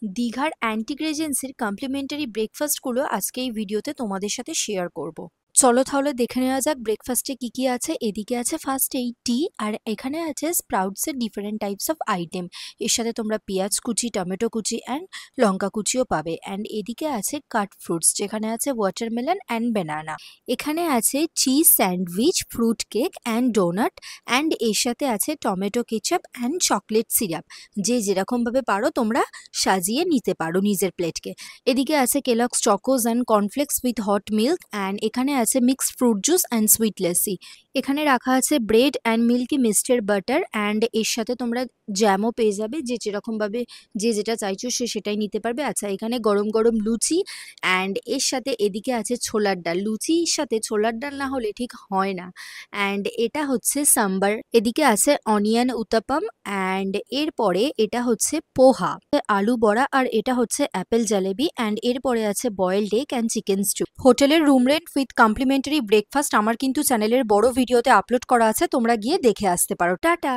দীঘার antique রেজেন্সির complimentary ব্রেকফাস্টগুলো আজকে এই ভিডিওতে তোমাদের সাথে শেয়ার করব। চলো তাহলে দেখে নেওয়া যাক ব্রেকফাস্টে কি কি আছে। এদিকে আছে ফার্স্টেই টি, আর এখানে আছে স্প্রাউটসের ডিফারেন্ট টাইপস অফ আইটেম। এর সাথে তোমরা পেঁয়াজ কুচি, টমেটো কুচি অ্যান্ড লঙ্কা কুচিও পাবে। অ্যান্ড এদিকে আছে কাট ফ্রুটস, যেখানে আছে ওয়াটারমেলন অ্যান্ড ব্যানানা। এখানে আছে cheese sandwich, fruit cake and donut. And এর সাথে আছে tomato ketchup and chocolate syrup. যে যেরকমভাবে পারো তোমরা সাজিয়ে নিতে পারো নিজের প্লেটকে। এদিকে আছে Kellogg's chocos and cornflakes with hot milk. And এখানে আছে mixed fruit juice and sweet lassi. এখানে রাখা আছে bread and milky mixture butter. And এর সাথে তোমরা জ্যামও পেয়ে যাবে, যে যেরকমভাবে যে যেটা চাইছো সে সেটাই নিতে পারবে। আচ্ছা, এখানে গরম গরম লুচি অ্যান্ড এর সাথে এদিকে আছে ছোলার ডাল। লুচির সাথে ছোলার ডাল না হলে ঠিক হয় না। অ্যান্ড এটা হচ্ছে সাম্বার। এদিকে আছে অনিয়ন উত্তাপাম। অ্যান্ড এরপরে এটা হচ্ছে পোহা, আলু বড়া, আর এটা হচ্ছে অ্যাপেল জালেবি। অ্যান্ড এরপরে আছে boiled egg and chicken stew. হোটেলের room rent with complimentary breakfast আমার কিন্তু চ্যানেলের বড় ভিডিওতে আপলোড করা আছে, তোমরা গিয়ে দেখে আসতে পারো। টাটা।